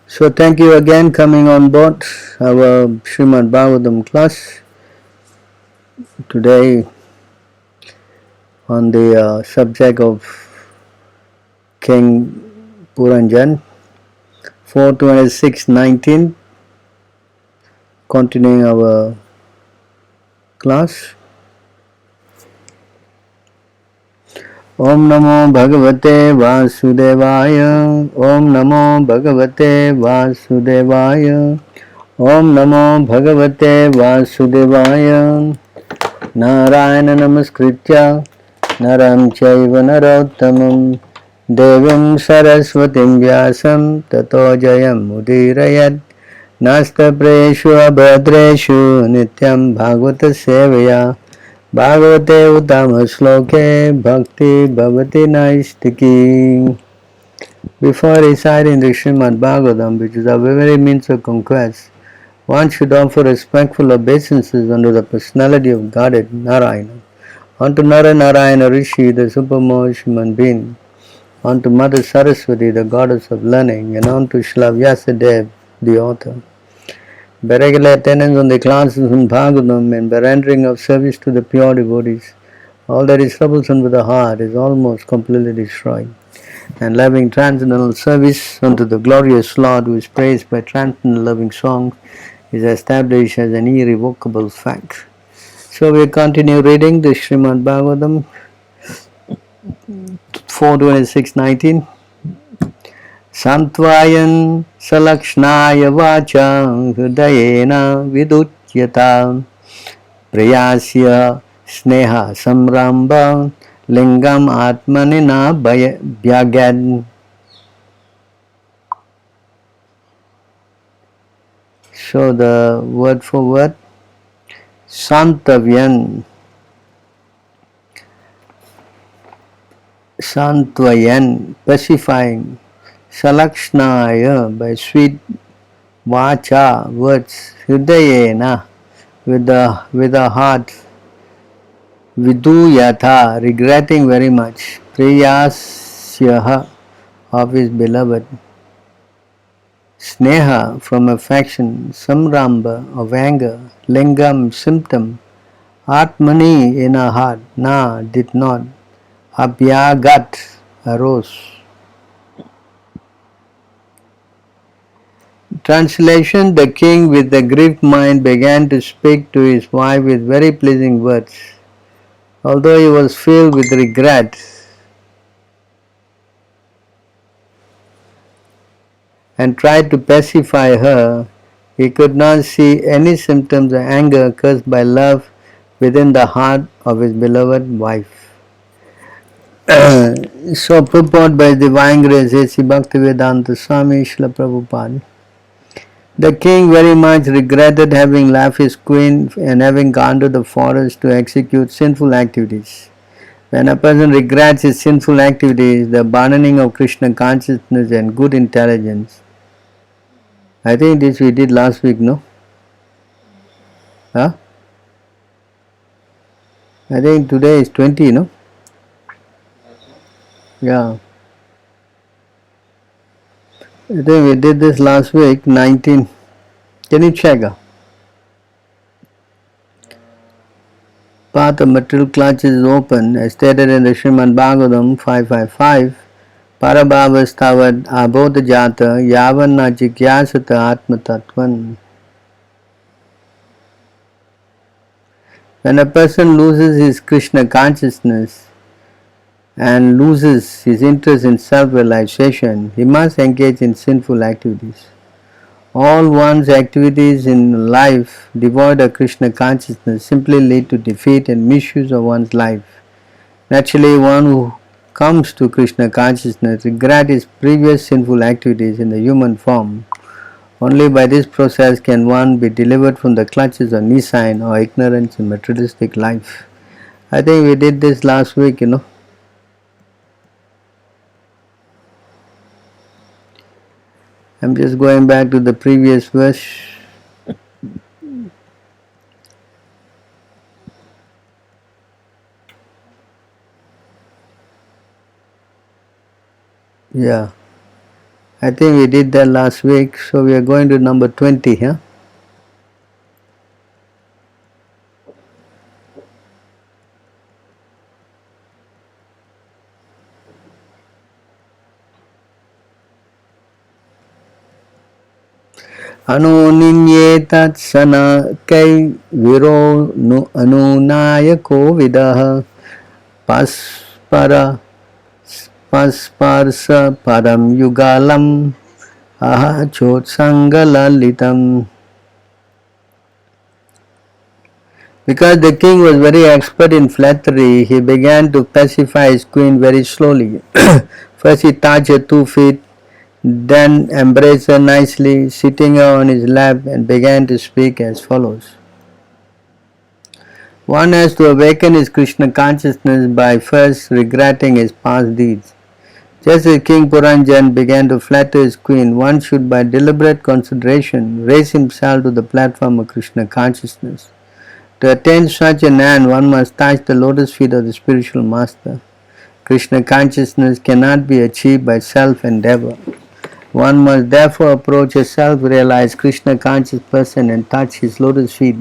So thank you again coming on board our Srimad Bhagavatam class today on the subject of King Puranjan 42619, continuing our class. Om Namo Bhagavate Vasudevaya. Om Namo Bhagavate Vasudevaya. Om Namo Bhagavate Vasudevaya. Narayana Namaskritya Naram Chaiva Narottamam Devim Saraswatim Vyasam Tato Jayam Mudirayat Nastapreshu Abhadreshu Nityam Bhagavata Sevaya Bhagavate Uttama Shloke Bhakti Bhavati Naistiki. Before reciting the Srimad Bhagavatam, which is a very means of conquest, one should offer respectful obeisances unto the personality of Godhead Narayana, unto Nara Narayana Rishi, the supermost human being, unto Mother Saraswati, the goddess of learning, and unto Srila Vyasadeva, the author. By regular attendance on the classes in Bhagavatam and by rendering of service to the pure devotees, all that is troublesome with the heart is almost completely destroyed. And loving transcendental service unto the glorious Lord, who is praised by transcendental loving songs, is established as an irrevocable fact. So we continue reading the Srimad Bhagavatam 42619. Santvayan salakšnaya vacham hridayena vidutyata prayasya sneha samramba lingam atmanina bhyagad. So the word for word, Santavyan, Santvayan, pacifying, Salakshnaya, by sweet vacha, words, Hridayena, with a heart, Viduyatha, regretting very much, Priyasyaha, of his beloved, Sneha, from affection, Samramba, of anger, Lingam, symptom, Atmani, in a heart, Na, did not, Abhyagat, arose. Translation: The king with a grieved mind began to speak to his wife with very pleasing words. Although he was filled with regret and tried to pacify her, he could not see any symptoms of anger caused by love within the heart of his beloved wife. So purport by Divine Grace A.C. Bhaktivedanta Swami Srila Prabhupada. The king very much regretted having left his queen and having gone to the forest to execute sinful activities. When a person regrets his sinful activities, the abandoning of Krishna consciousness and good intelligence. I think this we did last week, no? Huh? I think today is 20, no? Yeah. I think we did this last week, 19. Can you check? Path of material clutches is open, as stated in the Srimad Bhagavatam 555. Parabhavastavat abodhajata yavanna jigyasata atmatatvan. When a person loses his Krishna consciousness and loses his interest in self-realization, he must engage in sinful activities. All one's activities in life devoid of Krishna consciousness simply lead to defeat and misuse of one's life. Naturally, one who comes to Krishna consciousness regrets his previous sinful activities in the human form. Only by this process can one be delivered from the clutches of nisayan or ignorance in materialistic life. I think we did this last week, I'm just going back to the previous verse. Yeah. I think we did that last week, so we are going to number 20 here. Huh? अनुनिन्येतत्सनकै विरो अनुनायको विदः पस्पर्श परं युगालम् ahachotsangalalitam. Because the king was very expert in flattery, he began to pacify his queen very slowly. First he touched her 2 feet, then embraced her nicely, sitting her on his lap, and began to speak as follows. One has to awaken his Krishna consciousness by first regretting his past deeds. Just as King Puranjan began to flatter his queen, one should by deliberate consideration raise himself to the platform of Krishna consciousness. To attain such an end, one must touch the lotus feet of the spiritual master. Krishna consciousness cannot be achieved by self-endeavor. One must therefore approach a self-realized Krishna conscious person and touch his lotus feet.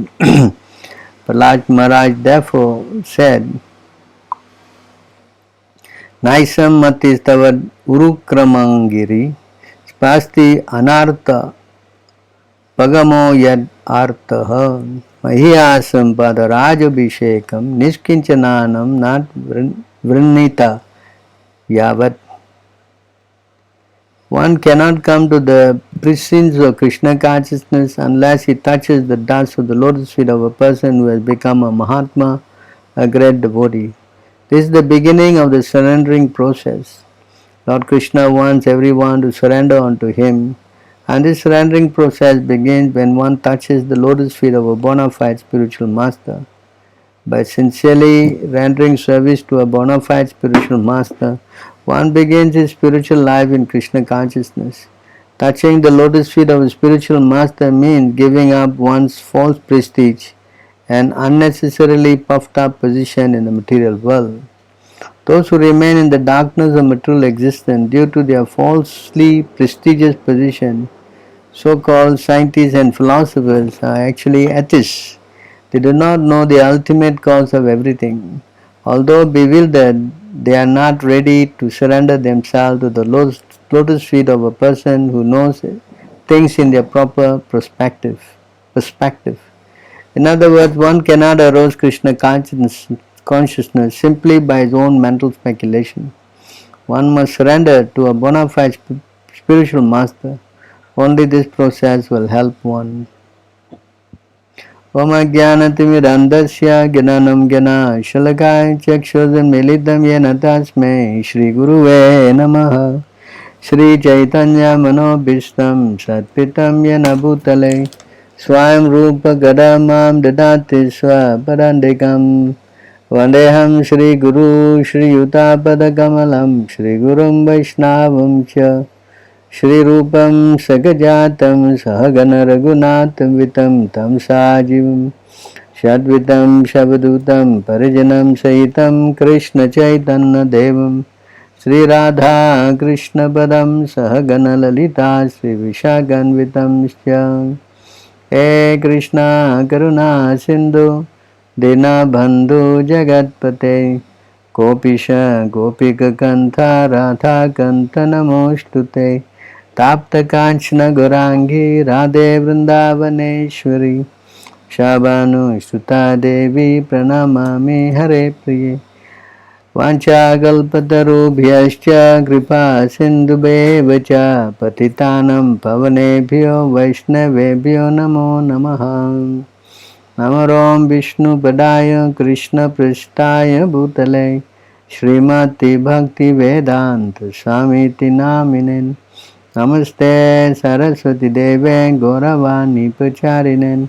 Prahlad Maharaj therefore said, Naisam matis tavad urukramangiri spasti anartha pagamo yad artaha mahiyasam padarajabhishekam niskinchananam nat vrinnita yavat. One cannot come to the precincts of Krishna consciousness unless he touches the dust of the lotus feet of a person who has become a Mahatma, a great devotee. This is the beginning of the surrendering process. Lord Krishna wants everyone to surrender unto him, and this surrendering process begins when one touches the lotus feet of a bona fide spiritual master. By sincerely rendering service to a bona fide spiritual master, one begins his spiritual life in Krishna consciousness. Touching the lotus feet of a spiritual master means giving up one's false prestige and unnecessarily puffed up position in the material world. Those who remain in the darkness of material existence due to their falsely prestigious position, so-called scientists and philosophers, are actually atheists. They do not know the ultimate cause of everything. Although bewildered, they are not ready to surrender themselves to the lotus feet of a person who knows things in their proper perspective. In other words, one cannot arouse Krishna consciousness simply by his own mental speculation. One must surrender to a bona fide spiritual master. Only this process will help one. Om Ajnanatimirandasya Gyananam Gyana Shalakaya Chakshurmilitam Yena Tasmai Shri Guruve Namaha. Shri Chaitanya Manobhishtam Satpitam Yena Bhutale Swayam Rupa Gadamam Dadati Swaparandikam Vandeham Shri Guru Shri Yutapada Kamalam Shri Gurum Vaishnavam Cha Shri Rupam Sagajatam Sahagana Raghunatam Vitam Tam Sajivam Shadvitam Shabdutam Parijanam Sahitam Krishna Chaitanya Devam Shri Radha Krishna Padam Sahagana Lalita Shri Vishaganvitam Sya He Krishna Karuna Sindhu Dina Bandhu Jagatpate Gopisha Gopika Kantha Radha Kantha Namostute Tapta Kanchana Gorangi Radhe Vrindavaneshwari Shabanu Suta Devi Pranamami Hare Priye Vanchakalpatarubhyascha Kripa Sindhubevacha Patitanam Pavanebhyo Vaishnavebhyo Namo Namaha Namarom Vishnu Padaya Krishna Prasthaya Bhutale Srimati Bhakti Vedanta Swamiti Naminen Namaste Saraswati Deve Gauravani Pacharinen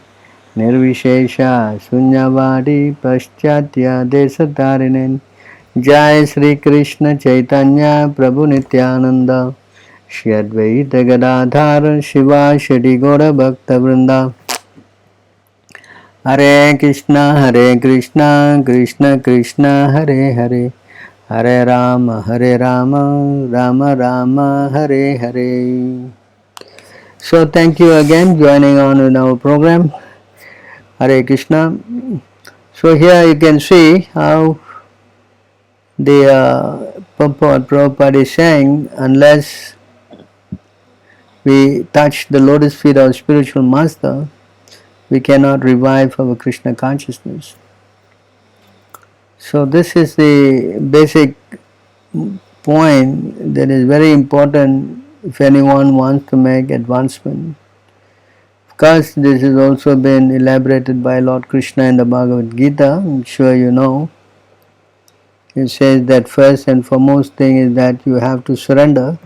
Nirvishesha Sunyavadi Paschatya Desatarinen Jai Sri Krishna Chaitanya Prabhu Nityananda Shri Advaita Gadadhar Shiva Shri Gaura Bhakta Vrinda Hare Krishna Krishna Krishna Hare Hare Hare Rama, Rama Rama, Hare Hare. So thank you again joining on in our program. Hare Krishna. So here you can see how the Prabhupada is saying, unless we touch the lotus feet of spiritual master, we cannot revive our Krishna consciousness. So this is the basic point that is very important if anyone wants to make advancement. Of course, this has also been elaborated by Lord Krishna in the Bhagavad Gita. I'm sure you know. It says that first and foremost thing is that you have to surrender.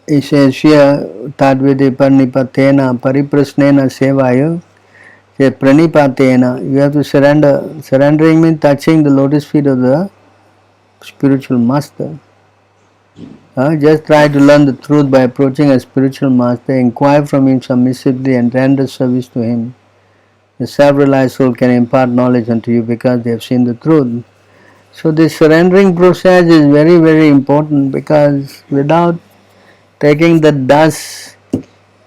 He says here, Tadvidi Parnipatena Pariprasnena Sevaya, says Pranipatena, you have to surrender. Surrendering means touching the lotus feet of the spiritual master. Just try to learn the truth by approaching a spiritual master, inquire from him submissively and render service to him. The self-realized soul can impart knowledge unto you because they have seen the truth. So this surrendering process is very, very important, because without taking the dust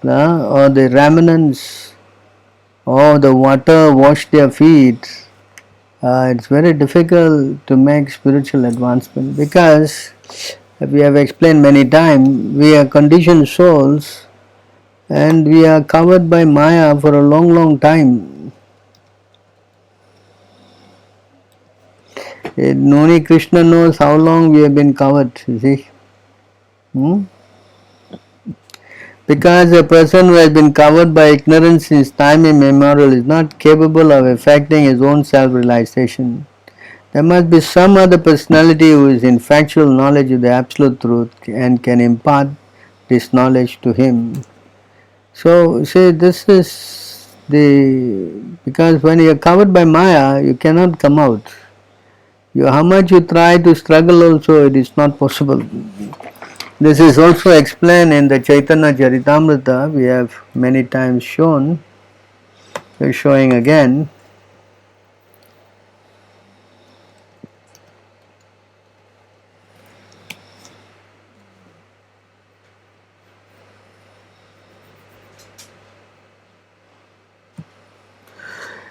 or the remnants or the water wash their feet, it's very difficult to make spiritual advancement, because we have explained many times, we are conditioned souls and we are covered by Maya for a long, long time. Only Krishna knows how long we have been covered, you see. Because a person who has been covered by ignorance since time immemorial is not capable of effecting his own self-realization. There must be some other personality who is in factual knowledge of the absolute truth and can impart this knowledge to him. So, see, this is because when you are covered by Maya, you cannot come out. How much you try to struggle also, it is not possible. This is also explained in the Chaitanya Charitamrita. We have many times shown. We are showing again.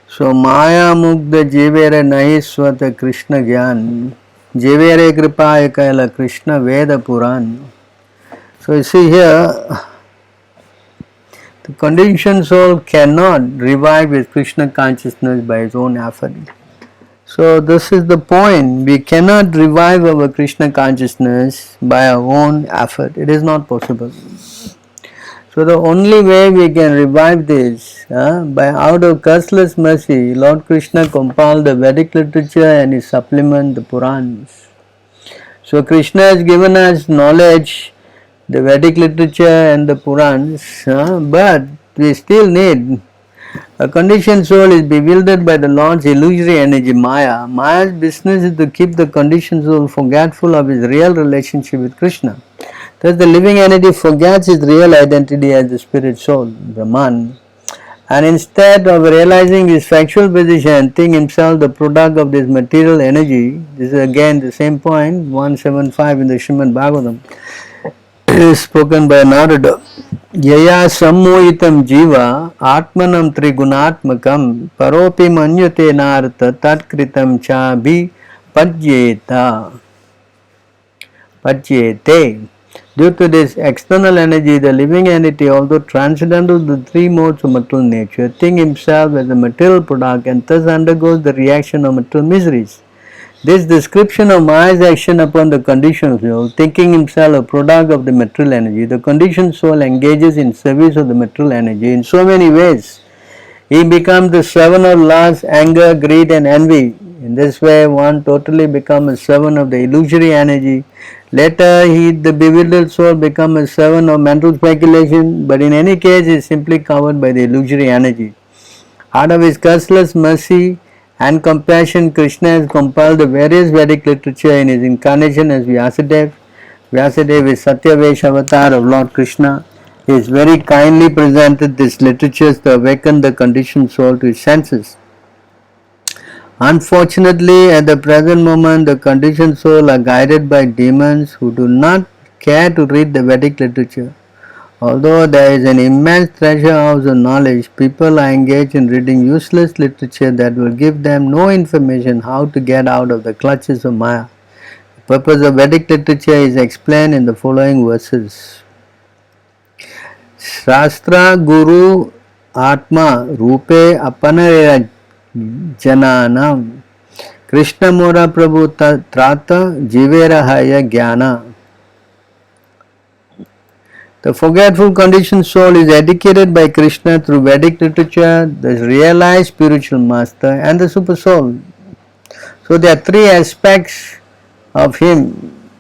So Maya Mugdha Jivere Nahi Swata Krishna Gyan Jivere Kripa Ekala Krishna Veda Puran. So you see here, the conditioned soul cannot revive his Krishna consciousness by his own effort. So this is the point. We cannot revive our Krishna consciousness by our own effort. It is not possible. So the only way we can revive this, by out of curseless mercy, Lord Krishna compiled the Vedic literature and his supplement, the Purans. So Krishna has given us knowledge, the Vedic literature and the Purans, but we still need. A conditioned soul is bewildered by the Lord's illusory energy, Maya. Maya's business is to keep the conditioned soul forgetful of his real relationship with Krishna. Thus the living entity forgets his real identity as the spirit soul, Brahman, and instead of realizing his factual position, think himself the product of this material energy. This is again the same point, 175 in the Srimad Bhagavatam. Spoken by Narada. Yaya sammohitam jiva atmanam trigunatmakam paropi manyate narta tatkritam cha bhi pajyeta. Due to this external energy, the living entity, although transcendental to the three modes of material nature, thinks himself as a material product and thus undergoes the reaction of material miseries. This description of Maya's action upon the conditioned soul, thinking himself a product of the material energy, the conditioned soul engages in service of the material energy in so many ways. He becomes the servant of lust, anger, greed and envy. In this way, one totally becomes a servant of the illusory energy. Later, the bewildered soul becomes a servant of mental speculation, but in any case, he is simply covered by the illusory energy. Out of his curseless mercy and compassion, Krishna has compiled the various Vedic literature in his incarnation as Vyasadeva. Vyasadeva is Satyavesh avatar of Lord Krishna. He has very kindly presented these literatures to awaken the conditioned soul to his senses. Unfortunately, at the present moment, the conditioned soul are guided by demons who do not care to read the Vedic literature. Although there is an immense treasure house of knowledge, people are engaged in reading useless literature that will give them no information how to get out of the clutches of Maya. The purpose of Vedic literature is explained in the following verses. Shastra Guru Atma Rupe Apanera Jananam Krishna Mora Prabhu Trata Jivera Haya Jnana. The forgetful conditioned soul is educated by Krishna through Vedic literature, the realized spiritual master, and the super soul. So there are three aspects of him,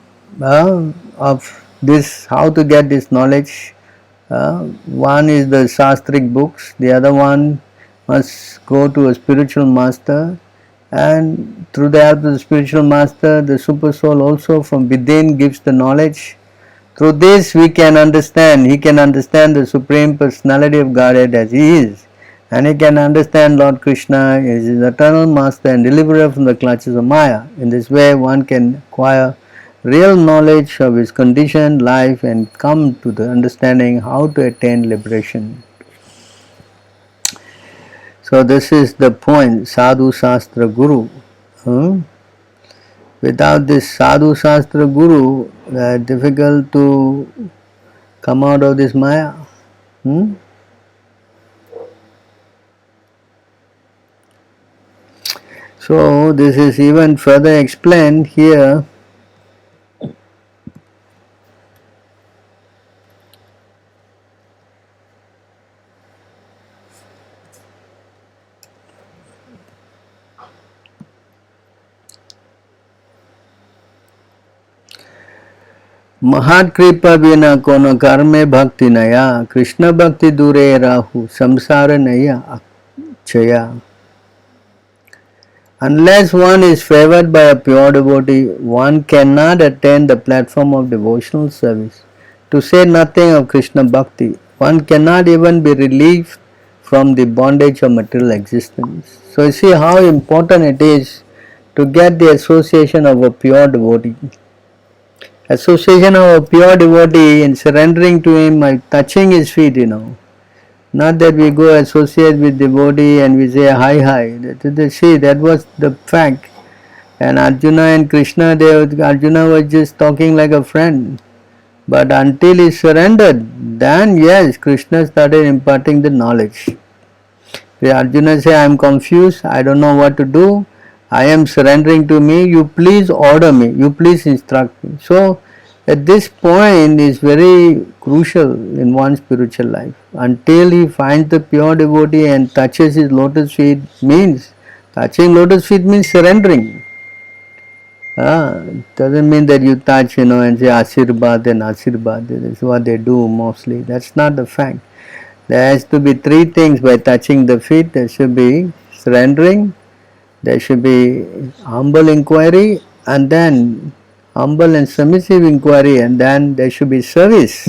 of this, how to get this knowledge. One is the Shastric books, the other one must go to a spiritual master, and through the help of the spiritual master, the super soul also from within gives the knowledge. Through this we can understand, he can understand the Supreme Personality of Godhead as he is, and he can understand Lord Krishna is his eternal master and deliverer from the clutches of Maya. In this way one can acquire real knowledge of his conditioned life and come to the understanding how to attain liberation. So this is the point, Sadhu Shastra Guru. Without this Sadhu Shastra Guru, it's difficult to come out of this Maya. So this is even further explained here. महात कृपा बिना कोनो कर्मे भक्ति नया कृष्ण भक्ति दूरे Rahu samsara naya akshaya. Unless one is favored by a pure devotee, one cannot attain the platform of devotional service. To say nothing of Krishna bhakti, one cannot even be relieved from the bondage of material existence. So you see how important it is to get the association of a pure devotee. Association of a pure devotee and surrendering to him by touching his feet, Not that we go associate with devotee and we say hi. See, that was the fact. And Arjuna and Krishna, Arjuna was just talking like a friend. But until he surrendered, then yes, Krishna started imparting the knowledge. The Arjuna said, I am confused, I don't know what to do. I am surrendering to me, you please order me, you please instruct me. So, at this point is very crucial in one's spiritual life. Until he finds the pure devotee and touches his lotus feet, means, touching lotus feet means surrendering. Doesn't mean that you touch, and say Ashirbad and Ashirbad. That's what they do mostly. That's not the fact. There has to be three things by touching the feet. There should be surrendering, there should be humble inquiry, and then humble and submissive inquiry, and then there should be service.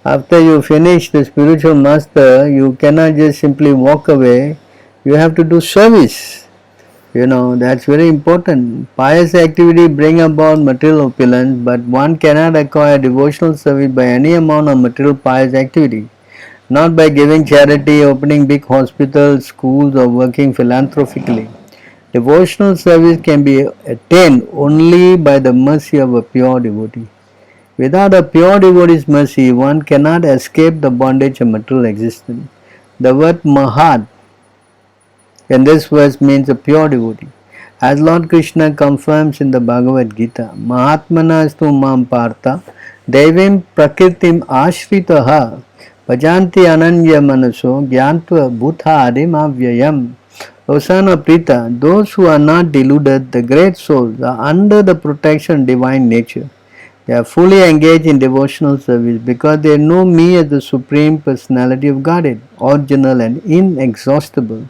After you finish the spiritual master, you cannot just simply walk away. You have to do service. That's very important. Pious activity bring about material opulence, but one cannot acquire devotional service by any amount of material pious activity. Not by giving charity, opening big hospitals, schools, or working philanthropically. Devotional service can be attained only by the mercy of a pure devotee. Without a pure devotee's mercy, one cannot escape the bondage of material existence. The word Mahat in this verse means a pure devotee. As Lord Krishna confirms in the Bhagavad Gita, Mahatmanastu mam partha devim prakritim ashritaha Vajanti ananya manaso gyantva bhuthadim avyayam. Osana Prita, those who are not deluded, the great souls, are under the protection of divine nature. They are fully engaged in devotional service because they know me as the Supreme Personality of Godhead, original and inexhaustible.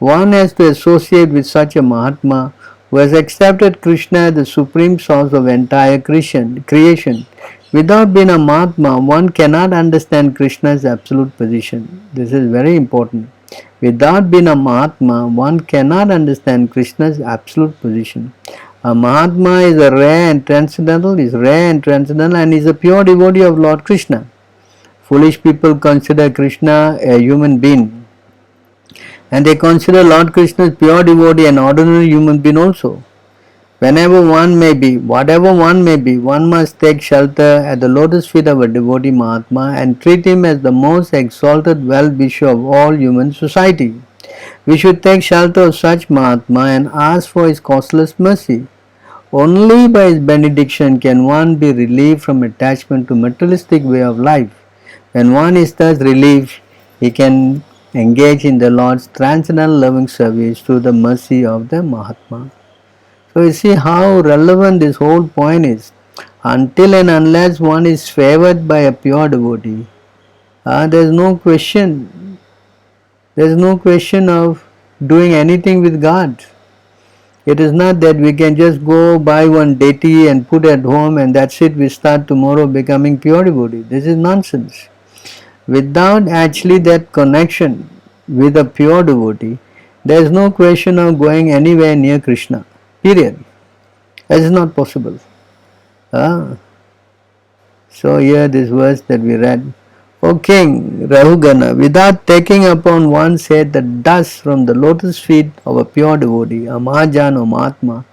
One has to associate with such a Mahatma who has accepted Krishna as the supreme source of entire creation. Without being a Mahatma, one cannot understand Krishna's absolute position. This is very important. Without being a Mahatma, one cannot understand Krishna's absolute position. A Mahatma is a rare and transcendental, and is a pure devotee of Lord Krishna. Foolish people consider Krishna a human being, and they consider Lord Krishna as pure devotee and ordinary human being also. Whenever one may be, whatever one may be, one must take shelter at the lotus feet of a devotee Mahatma and treat him as the most exalted well-wisher of all human society. We should take shelter of such Mahatma and ask for his causeless mercy. Only by his benediction can one be relieved from attachment to materialistic way of life. When one is thus relieved, he can engage in the Lord's transcendental loving service through the mercy of the Mahatma. So you see how relevant this whole point is. Until and unless one is favored by a pure devotee, there is no question. There is no question of doing anything with God. It is not that we can just go buy one deity and put at home and that's it, we start tomorrow becoming pure devotee. This is nonsense. Without actually that connection with a pure devotee, there is no question of going anywhere near Krishna. Period. That is not possible. So here this verse that we read. O King Rahugana, without taking upon one's head the dust from the lotus feet of a pure devotee, a Mahajan or Mahatma,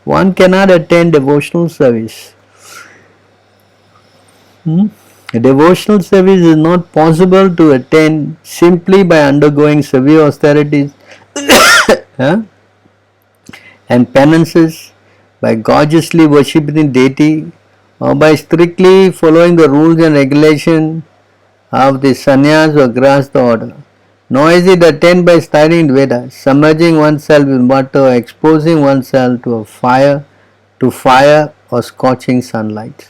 one cannot attain devotional service. A devotional service is not possible to attain simply by undergoing severe austerities and penances, by gorgeously worshipping deity, or by strictly following the rules and regulations of the sannyas or grahastha order. Nor is it attained by studying Vedas, submerging oneself in water, or exposing oneself to fire or scorching sunlight.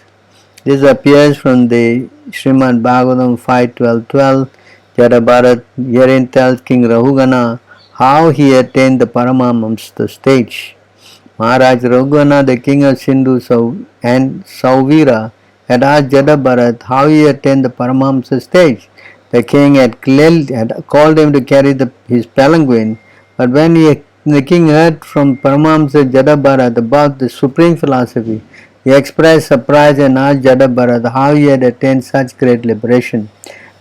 This appears from the Srimad Bhagavatam 5.12.12. Jada Bharat herein tells King Rahugana how he attained the Paramamamsa stage. Maharaj Raghugana, the king of Sindhu and Sauvira, had asked Jada Bharat how he attained the Paramamsa stage. The king had called him to carry his palanquin, but when the king heard from Paramahamsa Jada Bharat about the supreme philosophy, he expressed surprise and asked Jada Bharat how he had attained such great liberation.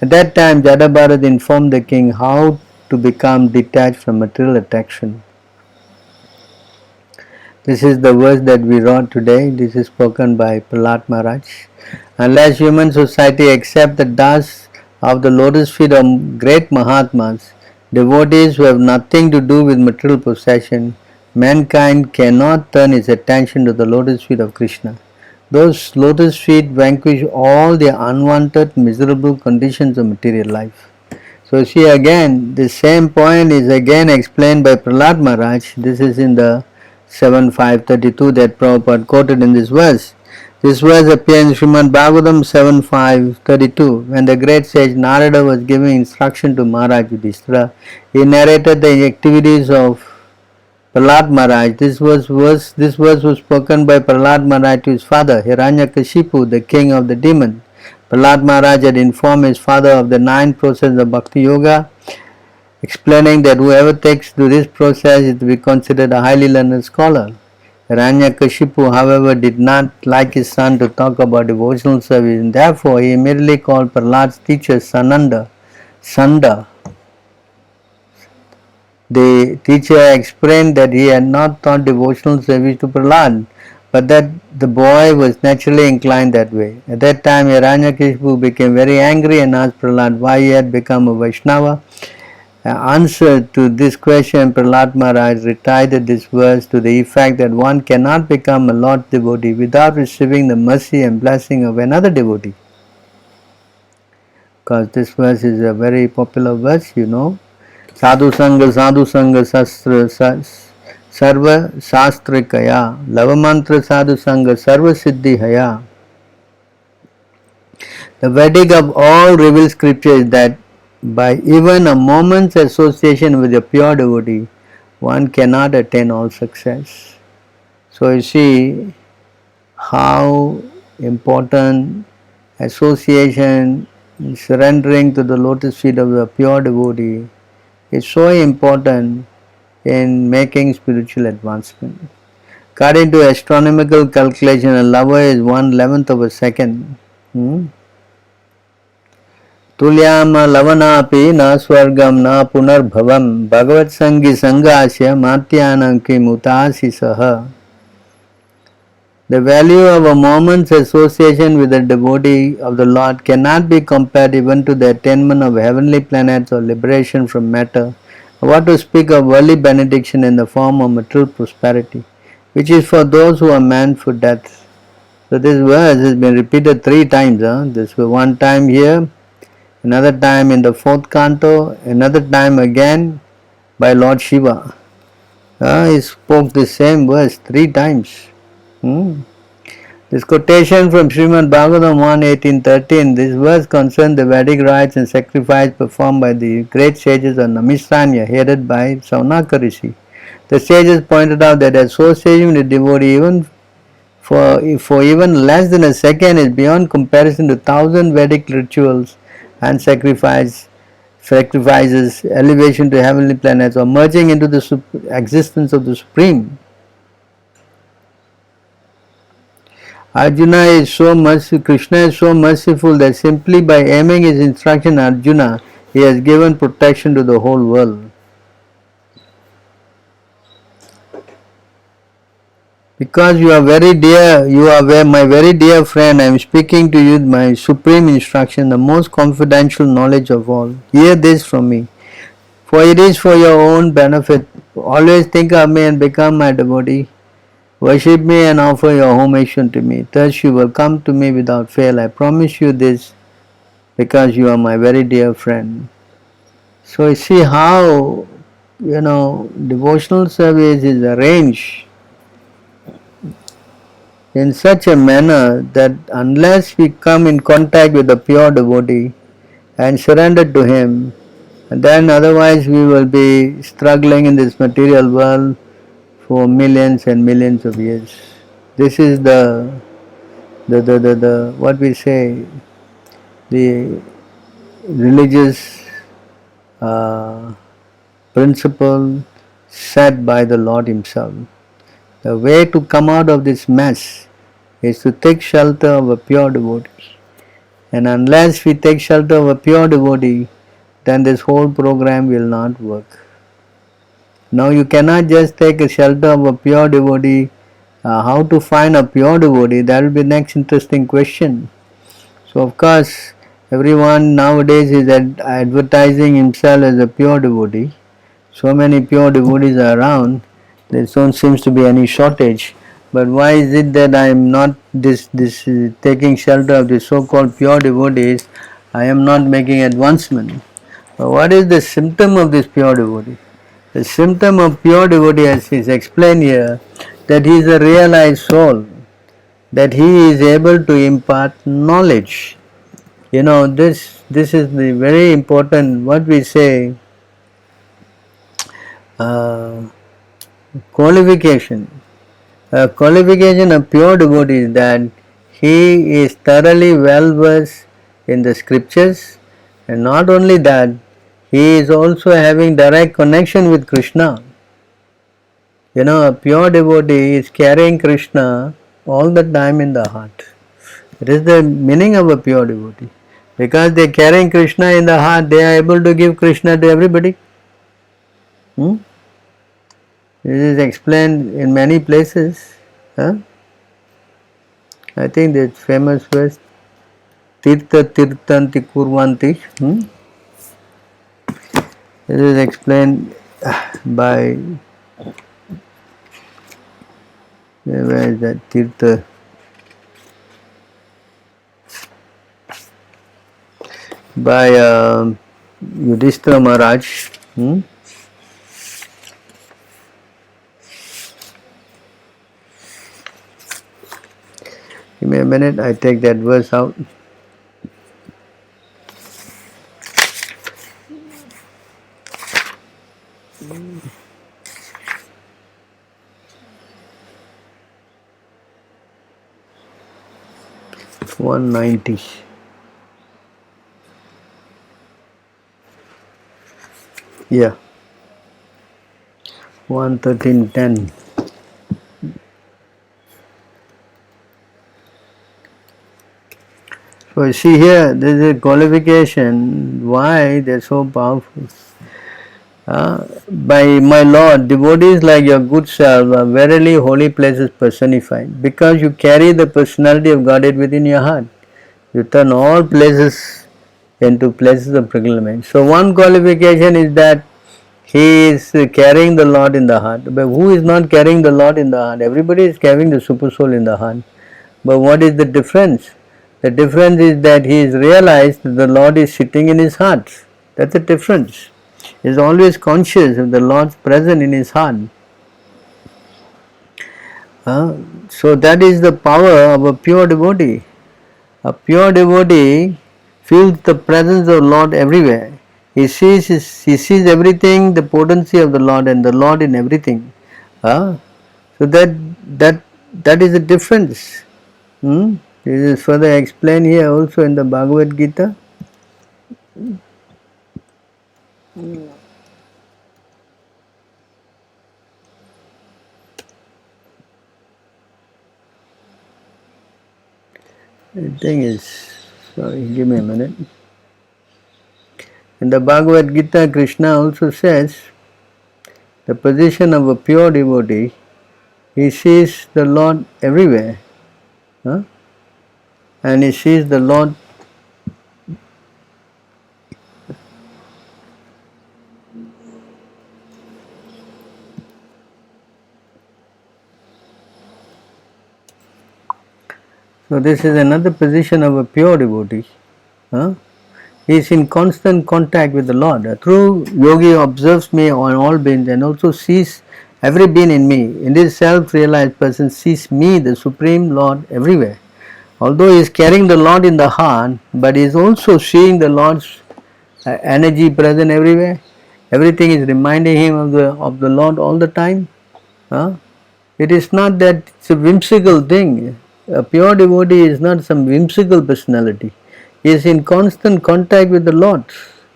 At that time, Jada Bharat informed the king how to become detached from material attraction. This is the verse that we wrote today. This is spoken by Prahlad Maharaj. Unless human society accept the dust of the lotus feet of great Mahatmas, devotees who have nothing to do with material possession, mankind cannot turn its attention to the lotus feet of Krishna. Those lotus feet vanquish all the unwanted, miserable conditions of material life. So see again, the same point is again explained by Prahlad Maharaj. This is in the 7.5.32 that Prabhupada quoted in this verse. This verse appears in Srimad Bhagavatam 7.5.32. When the great sage Narada was giving instruction to Maharaj Yudhishthira, he narrated the activities of Prahlad Maharaj. This verse was spoken by Prahlad Maharaj to his father, Hiranyakashipu, the king of the demons. Prahlad Maharaj had informed his father of the 9 processes of Bhakti Yoga, explaining that whoever takes to this process is to be considered a highly learned scholar. Hiranyakashipu, however, did not like his son to talk about devotional service, and therefore he immediately called Prahlad's teacher Sanda. The teacher explained that he had not taught devotional service to Prahlad, but that the boy was naturally inclined that way. At that time, Hiranyakashipu became very angry and asked Prahlad why he had become a Vaishnava. Answer to this question, Prahlad Maharaj recited this verse to the effect that one cannot become a Lord devotee without receiving the mercy and blessing of another devotee. Because this verse is a very popular verse, you know. Sadhu Sangha Sarva Shastrikaya Lavamantra Sadhu Sangha Sarva Siddhi Haya. The verdict of all revealed scripture is that by even a moment's association with a pure devotee, one cannot attain all success. So you see how important association, surrendering to the lotus feet of the pure devotee is so important in making spiritual advancement. According to astronomical calculation, a lover is 1/11th of a second. तुल्याम लवनापि न स्वर्गम न पुनर्भवम भगवत संगी संगास्य मात्यानं किमुतासि सह. The value of a moment's association with the devotee of the Lord cannot be compared even to the attainment of heavenly planets or liberation from matter. What to speak of worldly benediction in the form of material prosperity, which is for those who are meant for death. So this verse has been repeated 3 times. This one time here, another time in the 4th canto, another time again by Lord Shiva. He spoke the same verse 3 times. This quotation from Srimad Bhagavatam 1.18.13, this verse concerns the Vedic rites and sacrifice performed by the great sages of Namisranya, headed by Saunaka Rishi. The sages pointed out that association with the devotee even for even less than a second is beyond comparison to 1,000 Vedic rituals and sacrifices, elevation to heavenly planets, or merging into the existence of the Supreme. Arjuna is so merciful, Krishna is so merciful that simply by aiming his instruction Arjuna, he has given protection to the whole world. Because you are very dear, you are my very dear friend, I am speaking to you my supreme instruction, the most confidential knowledge of all. Hear this from me. For it is for your own benefit. Always think of me and become my devotee. Worship me and offer your homage unto me. Thus you will come to me without fail. I promise you this because you are my very dear friend. So you see how, devotional service is arranged in such a manner that unless we come in contact with the pure devotee and surrender to him, then otherwise we will be struggling in this material world for millions and millions of years. This is the what we say, the religious principle set by the Lord Himself. The way to come out of this mess is to take shelter of a pure devotee. And unless we take shelter of a pure devotee, then this whole program will not work. Now you cannot just take a shelter of a pure devotee. How to find a pure devotee? That will be the next interesting question. So of course, everyone nowadays is advertising himself as a pure devotee. So many pure devotees are around. There don't seems to be any shortage. But why is it that I am not taking shelter of the so-called pure devotees? I am not making advancement. But what is the symptom of this pure devotee? The symptom of pure devotee, as is explained here, that he is a realized soul, that he is able to impart knowledge. This is the very important, what we say, qualification. A qualification of pure devotee is that he is thoroughly well versed in the scriptures, and not only that, he is also having direct connection with Krishna. A pure devotee is carrying Krishna all the time in the heart. It is the meaning of a pure devotee. Because they are carrying Krishna in the heart, they are able to give Krishna to everybody. This is explained in many places. I think that famous verse, Tirtha Tirtanti Kurvanti. This is explained by, where is that Tirtha? By Yudhishthira Maharaj. Give me a minute, I take that verse out. It's 190. Yeah. 1:13:10. So see here, there is a qualification why they are so powerful. By my Lord, devotees like your good self are verily holy places personified, because you carry the personality of Godhead within your heart. You turn all places into places of pilgrimage. So one qualification is that he is carrying the Lord in the heart. But who is not carrying the Lord in the heart? Everybody is carrying the Super Soul in the heart. But what is the difference? The difference is that he is realized that the Lord is sitting in his heart. That's the difference. He is always conscious of the Lord's presence in his heart. So that is the power of a pure devotee. A pure devotee feels the presence of the Lord everywhere. He sees everything, the potency of the Lord and the Lord in everything. So that is the difference. This is further explained here also in the Bhagavad Gita. The thing is, sorry, give me a minute. In the Bhagavad Gita, Krishna also says the position of a pure devotee, he sees the Lord everywhere. And he sees the Lord So this is another position of a pure devotee. He is in constant contact with the Lord. A true yogi observes me on all beings and also sees every being in me. In this self-realized person sees me, the Supreme Lord, everywhere. Although he is carrying the Lord in the heart, but he is also seeing the Lord's energy present everywhere. Everything is reminding him of the Lord all the time. It is not that it's a whimsical thing. A pure devotee is not some whimsical personality. He is in constant contact with the Lord.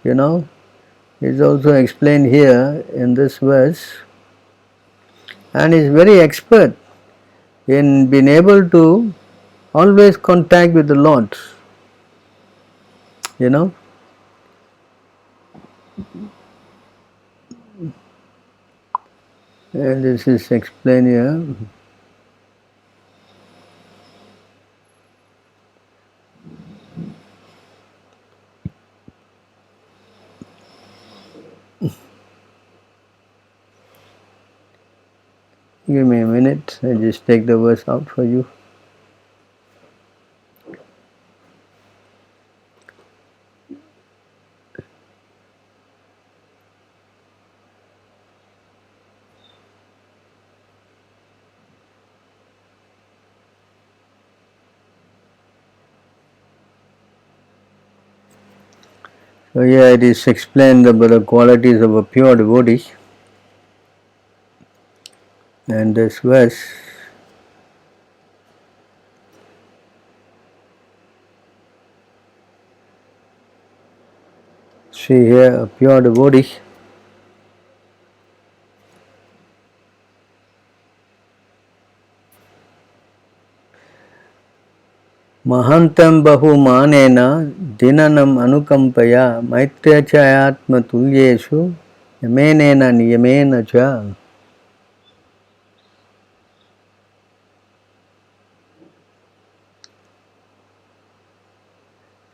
It's also explained here in this verse, and is very expert in being able to always contact with the Lord. And this is explained here. Give me a minute, I just take the verse out for you. So here it is explained about the qualities of a pure devotee. And this verse, see here, a pure devotee. Mahantam bahumanena dinanam anukampaya maitrachayatma tulyeshu yamenena niyamena cha.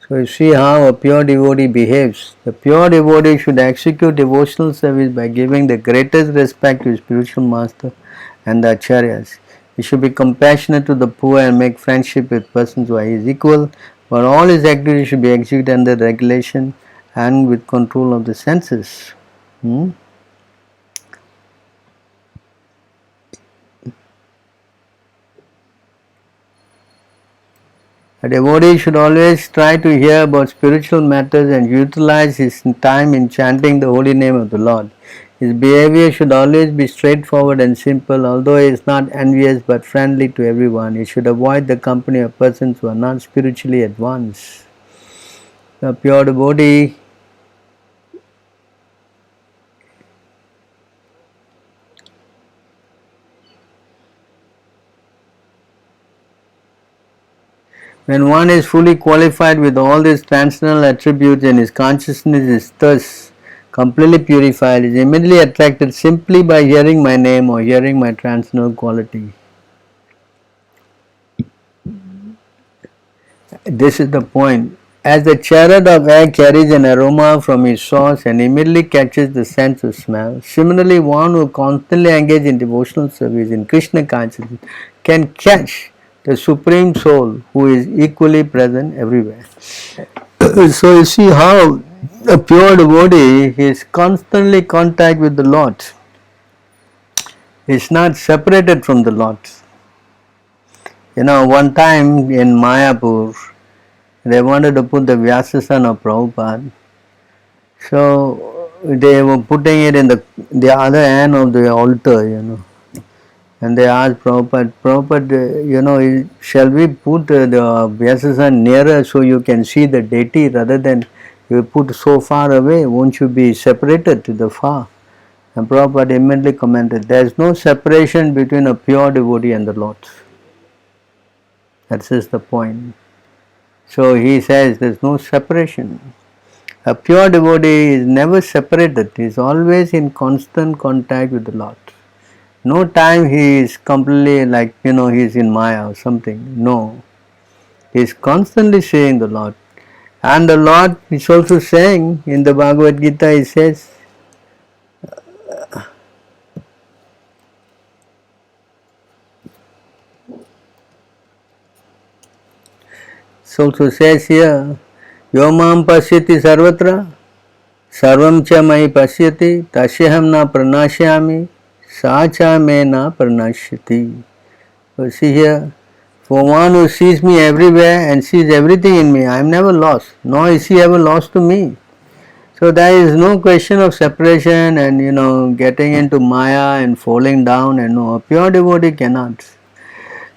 So you see how a pure devotee behaves. The pure devotee should execute devotional service by giving the greatest respect to his spiritual master and the acharyas. He should be compassionate to the poor and make friendship with persons who are his equal, but all his activities should be executed under regulation and with control of the senses. A devotee should always try to hear about spiritual matters and utilize his time in chanting the holy name of the Lord. His behavior should always be straightforward and simple, although he is not envious but friendly to everyone. He should avoid the company of persons who are not spiritually advanced. A pure devotee When one is fully qualified with all these transcendental attributes and his consciousness is thus completely purified, is immediately attracted simply by hearing my name or hearing my transcendental quality. This is the point. As the chariot of air carries an aroma from its source and immediately catches the sense of smell, similarly one who constantly engages in devotional service in Krishna consciousness can catch the Supreme Soul who is equally present everywhere. So you see how a pure devotee is constantly in contact with the Lord. He is not separated from the Lord. One time in Mayapur, they wanted to put the Vyasasana of Prabhupada. So they were putting it in the other end of the altar, and they asked Prabhupada, shall we put the Vyasasana nearer so you can see the deity rather than you put so far away, won't you be separated to the far? And Prabhupada immediately commented, there is no separation between a pure devotee and the Lord. That's just the point. So he says there is no separation. A pure devotee is never separated, he is always in constant contact with the Lord. No time he is completely he is in Maya or something. No. He is constantly seeing the Lord. And the Lord is also saying in the Bhagavad Gita, he says, here, Yomam pasyati sarvatra, sarvam cha mai pasyati, tasyaham na pranashyami, sa cha me na pranashyati. So see here, for one who sees me everywhere and sees everything in me, I am never lost, nor is he ever lost to me. So there is no question of separation and getting into Maya and falling down, and no, a pure devotee cannot.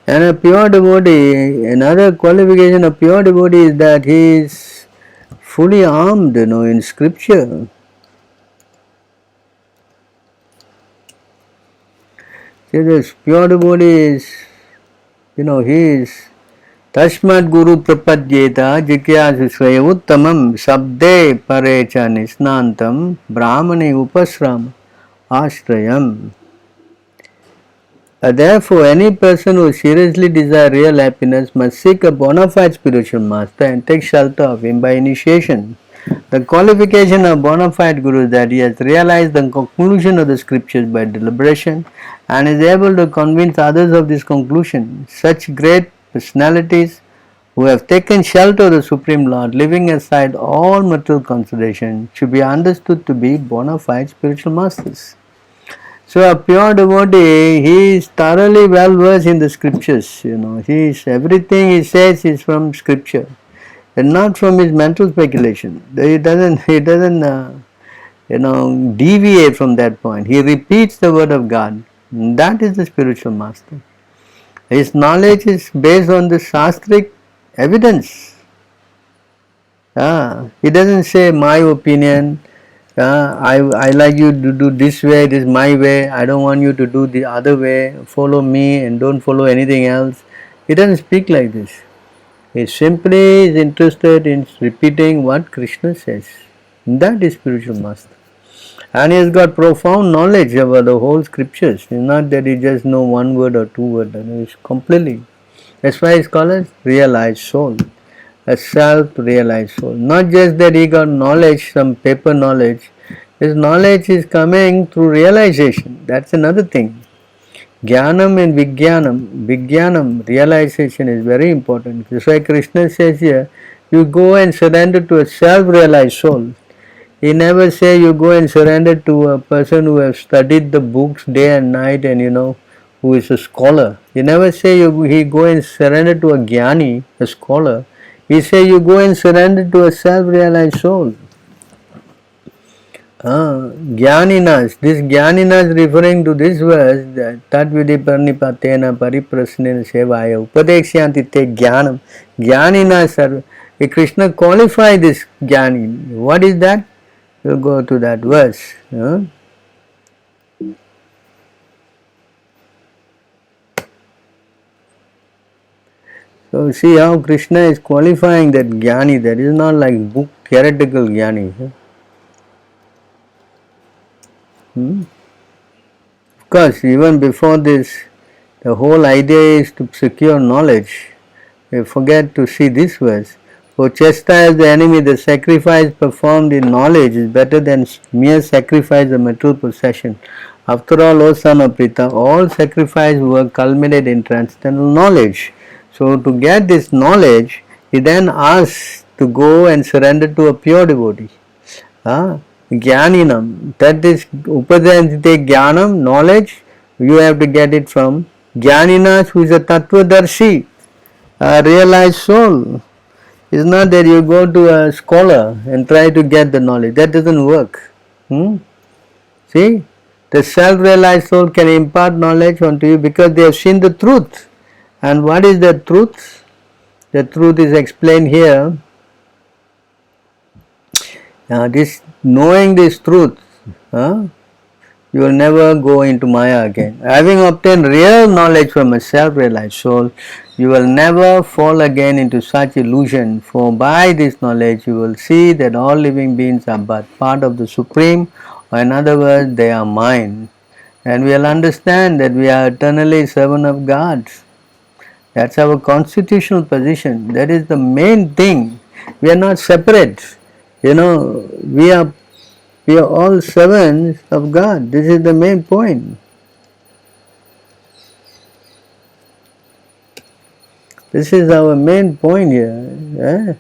And a pure devotee, another qualification of pure devotee is that he is fully armed, in scripture. See, this pure devotee is, he is Tashmat Guru Prapadyeta Jikyasa Swaya Uttamam Sabde Parecha Nisnantam Brahmani Upasram Ashrayam. Therefore, any person who seriously desires real happiness must seek a bona fide spiritual master and take shelter of him by initiation. The qualification of bona fide guru is that he has realized the conclusion of the scriptures by deliberation and is able to convince others of this conclusion. Such great personalities who have taken shelter of the Supreme Lord, leaving aside all material considerations, should be understood to be bona fide spiritual masters. So a pure devotee, he is thoroughly well versed in the scriptures. Everything he says is from scripture, and not from his mental speculation. He doesn't deviate from that point. He repeats the word of God. That is the spiritual master. His knowledge is based on the shastric evidence. He doesn't say my opinion. I like you to do this way, this is my way, I don't want you to do the other way, follow me and don't follow anything else. He doesn't speak like this. He simply is interested in repeating what Krishna says. That is spiritual master. And he has got profound knowledge about the whole scriptures. It's not that he just know one word or two words. It's completely. That's why it's called as realized soul. A self-realized soul. Not just that he got knowledge, some paper knowledge. His knowledge is coming through realization. That's another thing. Jnanam and Vijnanam. Vijnanam, realization is very important. That's why Krishna says here, you go and surrender to a self-realized soul. He never say you go and surrender to a person who has studied the books day and night and who is a scholar. He never say he go and surrender to a jnani, a scholar. He say you go and surrender to a self-realized soul. Jnaninas. This Jnaninas referring to this verse, Tat Vidhi Parnipatena Pariprasnena Sevaya Upadekshyanti Te Jnanam. Jnaninas are, Krishna qualify this Jnani. What is that? You go to that verse. So see how Krishna is qualifying that Jnani. That is not like book theoretical Jnani. Of course, even before this, the whole idea is to secure knowledge. We forget to see this verse. For chastise the enemy, the sacrifice performed in knowledge is better than mere sacrifice of material possession. After all, O son of Pritha, all sacrifice were culminated in transcendental knowledge. So to get this knowledge, he then asks to go and surrender to a pure devotee. Jnaninam, that is Upadhyante Jnanam, knowledge, you have to get it from Jnaninas, who is a Tattvadarshi, a realized soul. It's not that you go to a scholar and try to get the knowledge. That doesn't work. See, the self-realized soul can impart knowledge onto you because they have seen the truth. And what is the truth? The truth is explained here. This knowing this truth, you will never go into Maya again. Having obtained real knowledge from a self-realized soul, you will never fall again into such illusion, for by this knowledge you will see that all living beings are but part of the Supreme, or in other words, they are mine. And we will understand that we are eternally servant of God. That's our constitutional position. That is the main thing. We are not separate. We are all servants of God. This is the main point. This is our main point here.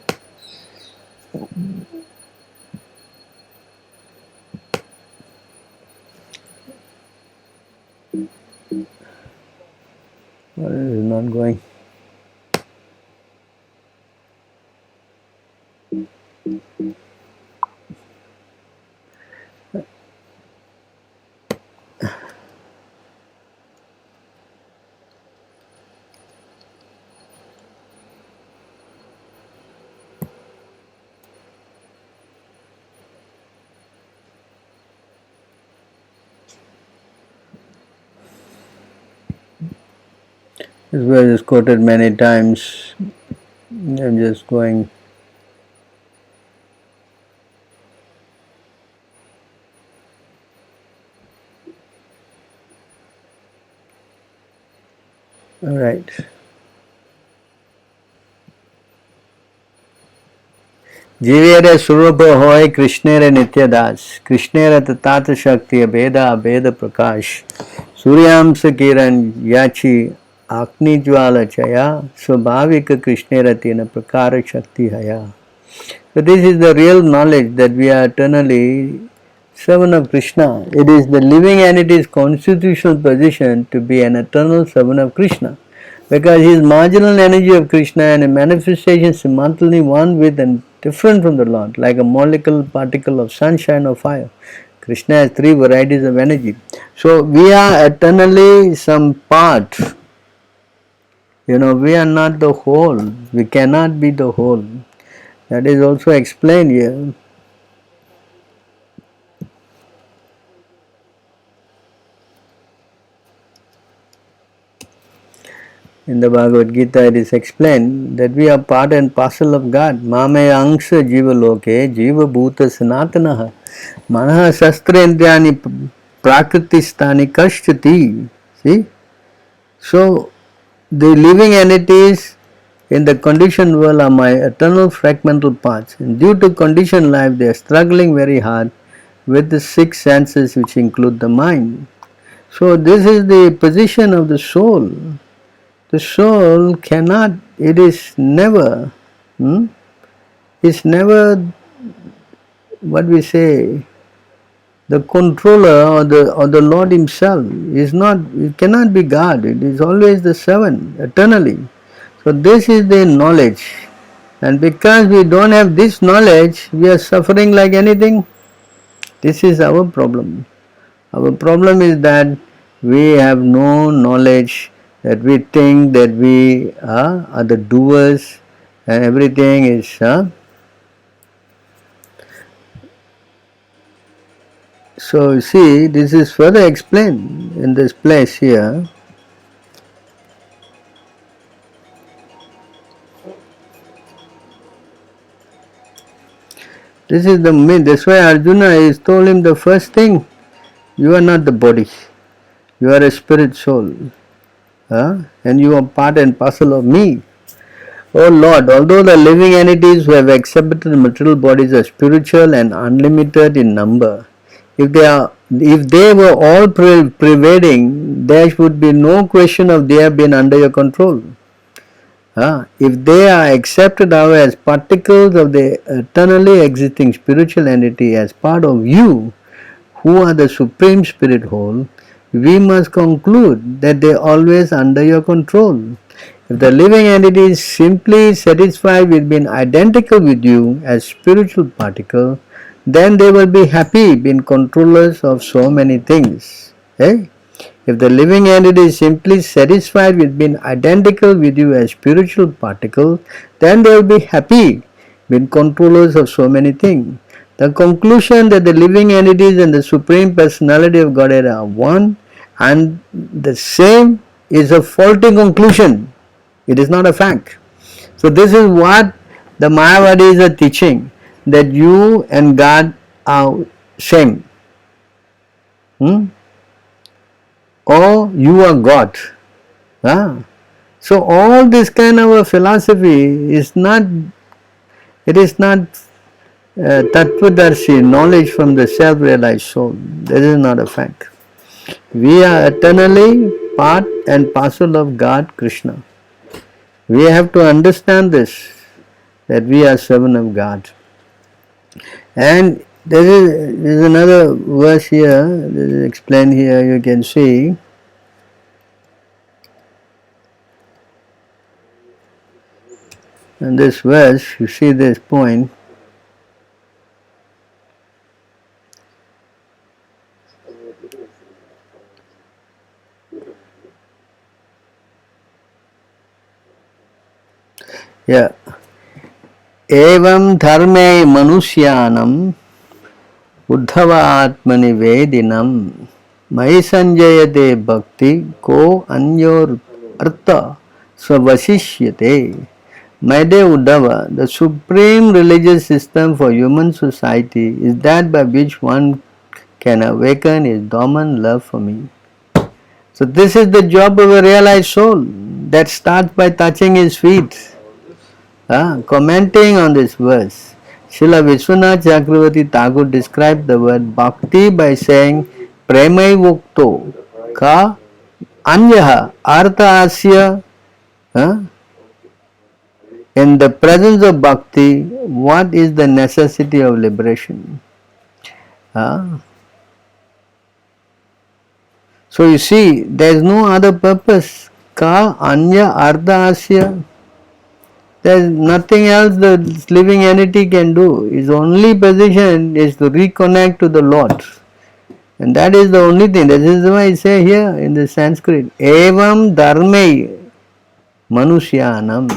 Well, it is not going. This verse is quoted many times. I'm just going. All right. जीवेरे स्वरूप होय कृष्णेरे नित्य दास कृष्णेरे ततात शक्ति भेदा भेद प्रकाश सूर्यांश किरण याची अग्नि ज्वाला चया स्वाभाविक कृष्णेरे तीन प्रकार शक्ति हया. So this is the real knowledge that we are eternally servant of Krishna. It is the living entity's constitutional position to be an eternal servant of Krishna, because he is marginal energy of Krishna and a manifestation simultaneously one with and different from the Lord, like a molecule particle of sunshine or fire. Krishna has three varieties of energy. So we are eternally some part. We are not the whole. We cannot be the whole. That is also explained here. In the Bhagavad Gita it is explained that we are part and parcel of God. Mame angsha jiva loke jiva bhuta sanatanaha manaha sastrendryani prakrtistani kashtati. See? So, the living entities in the conditioned world are my eternal fragmental parts. And due to conditioned life, they are struggling very hard with the six senses which include the mind. So, this is the position of the soul. The soul cannot, it is never, it's never what we say, the controller or the Lord Himself is not, it cannot be God, it is always the servant, eternally. So this is the knowledge. And because we don't have this knowledge, we are suffering like anything. This is our problem. Our problem is that we have no knowledge, that we think that we are the doers and everything is. So you see, this is further explained in this place here. This is the main. That's why Arjuna is told him the first thing: you are not the body. You are a spirit soul, and you are part and parcel of me. Oh Lord, although the living entities who have accepted material bodies are spiritual and unlimited in number, if they were all pervading, there would be no question of their being under your control. If they are accepted now as particles of the eternally existing spiritual entity as part of you, who are the supreme spirit whole, we must conclude that they are always under your control. If the living entity is simply satisfied with being identical with you as spiritual particle, then they will be happy being controllers of so many things. Eh? If the living entity is simply satisfied with being identical with you as spiritual particle, then they will be happy being controllers of so many things. The conclusion that the living entities and the Supreme Personality of Godhead are one and the same is a faulty conclusion. It is not a fact. So this is what the Mayavadis are teaching, that you and God are same. Or you are God. So all this kind of a philosophy is not, it is not Tattvadarshi, knowledge from the self-realized soul. This is not a fact. We are eternally part and parcel of God, Krishna. We have to understand this, that we are servant of God. And there is another verse here, this is explained here, you can see. In this verse, you see this point. Yeah. Evam dharme manusyanam uddhavaatmanivedinam mai sanjayate bhakti ko anyor artha svasishyate. My dear Uddhava, the supreme religious system for human society is that by which one can awaken his dormant love for me. So this is the job of a realized soul that starts by touching his feet. Commenting on this verse, Srila Vishwanath Chakravarti Thakur described the word bhakti by saying Premai Vukto Ka Anyaha Artha Asya. In the presence of bhakti, what is the necessity of liberation? So you see, there is no other purpose. Ka Anya Artha Asya. There is nothing else the living entity can do. Its only position is to reconnect to the Lord. And that is the only thing. That is why I say here in the Sanskrit, Evam dharme manusyanam.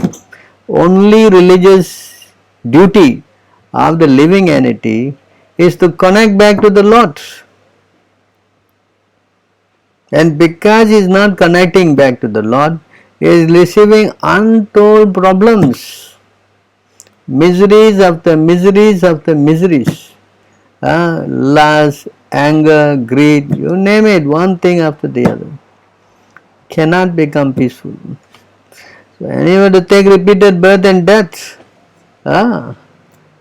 Only religious duty of the living entity is to connect back to the Lord. And because he is not connecting back to the Lord, he is receiving untold problems, miseries after miseries after miseries, lust, anger, greed, you name it, one thing after the other. Cannot become peaceful. So anyway, to take repeated birth and death,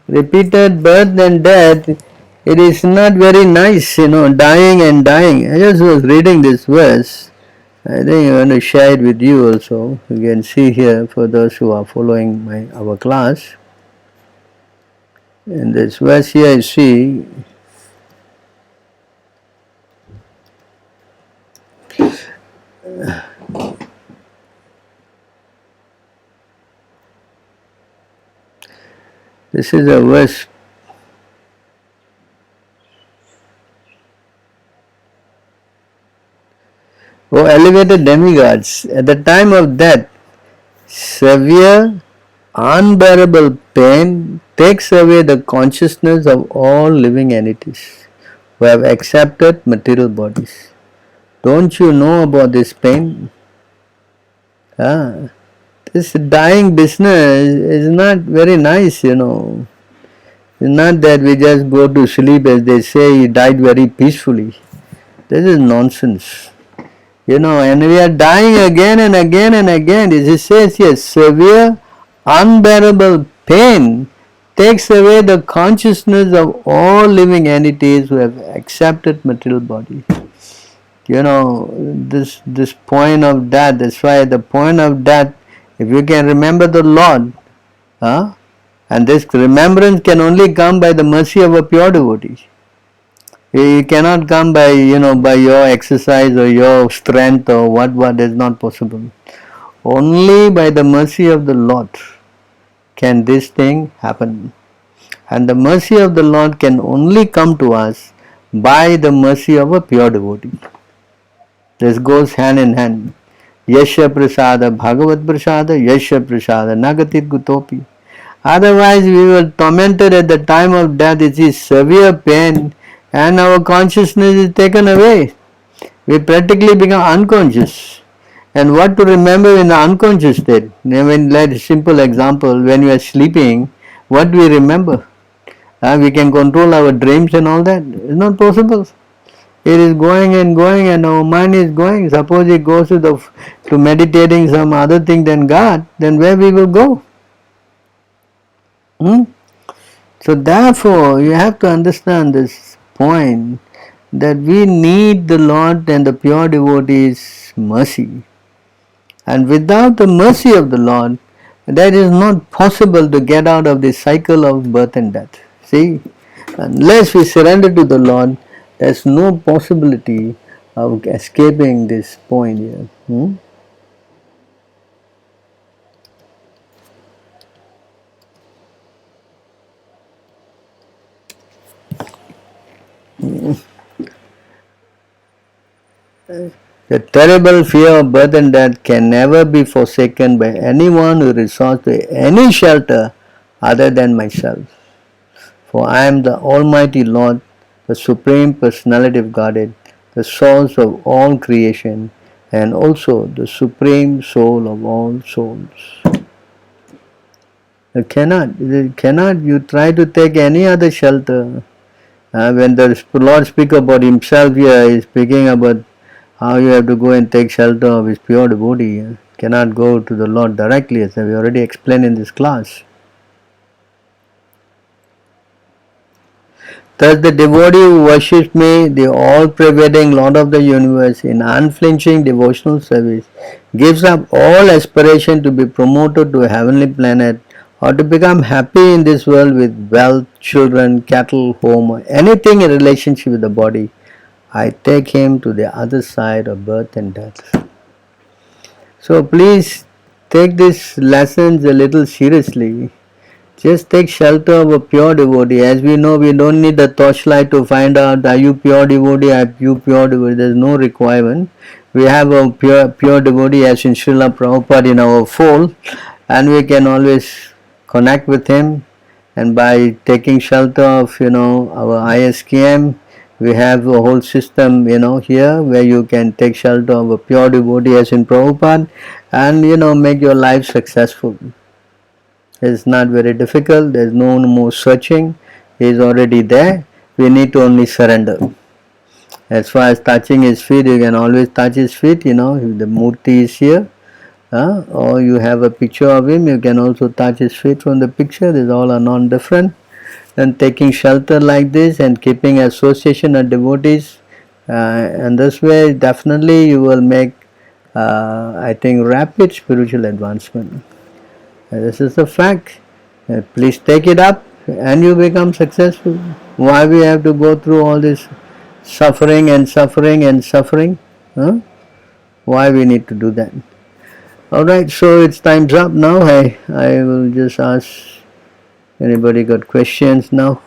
repeated birth and death, it is not very nice, dying and dying. I just was reading this verse. I think I want to share it with you also. You can see here for those who are following our class. In this verse here you see, this is a verse. O elevated demigods, at the time of death, severe, unbearable pain takes away the consciousness of all living entities who have accepted material bodies. Don't you know about this pain? This dying business is not very nice, It's not that we just go to sleep, as they say, he died very peacefully. This is nonsense. And we are dying again and again and again. It says here, severe, unbearable pain takes away the consciousness of all living entities who have accepted material body. This point of death, that's why the point of death, if you can remember the Lord, and this remembrance can only come by the mercy of a pure devotee. It cannot come by your exercise or your strength or what is not possible. Only by the mercy of the Lord can this thing happen. And the mercy of the Lord can only come to us by the mercy of a pure devotee. This goes hand in hand. Yasha prasada bhagavat prasada, yasha prasada nagatit gutopi. Otherwise we were tormented at the time of death. It is severe pain and our consciousness is taken away. We practically become unconscious. And what to remember in the unconscious state? Like a simple example, when you are sleeping, what do we remember? We can control our dreams and all that. It's not possible. It is going and going and our mind is going. Suppose it goes to meditating some other thing than God, then where we will go? So therefore, you have to understand this point that we need the Lord and the pure devotee's mercy. And without the mercy of the Lord, that is not possible to get out of this cycle of birth and death. See, unless we surrender to the Lord, there is no possibility of escaping this point here. The terrible fear of birth and death can never be forsaken by anyone who resorts to any shelter other than myself. For I am the Almighty Lord, the Supreme Personality of Godhead, the source of all creation, and also the Supreme Soul of all souls. You cannot. You try to take any other shelter. When the Lord speaks about Himself here, He is speaking about how you have to go and take shelter of His pure devotee. You cannot go to the Lord directly, as we already explained in this class. Thus the devotee who worships me, the all-pervading Lord of the universe, in unflinching devotional service, gives up all aspiration to be promoted to a heavenly planet or to become happy in this world with wealth, children, cattle, home, or anything in relationship with the body. I take him to the other side of birth and death. So please take these lessons a little seriously. Just take shelter of a pure devotee. As we know, we don't need the torchlight to find out, are you pure devotee, are you pure devotee. There is no requirement. We have a pure devotee as in Srila Prabhupada in our fold, and we can always connect with him. And by taking shelter of our ISKM, we have a whole system here where you can take shelter of a pure devotee as in Prabhupada and make your life successful. It's not very difficult. There's no more searching. He is already there. We need to only surrender. As far as touching his feet, you can always touch his feet. If the Murti is here, or you have a picture of him, you can also touch his feet from the picture. These all are non-different. And taking shelter like this and keeping association of devotees, and this way definitely you will make, I think, rapid spiritual advancement. This is a fact. Please take it up and you become successful. Why we have to go through all this suffering and suffering and suffering? Why we need to do that? Alright, so it's time's up now. I will just ask, anybody got questions now?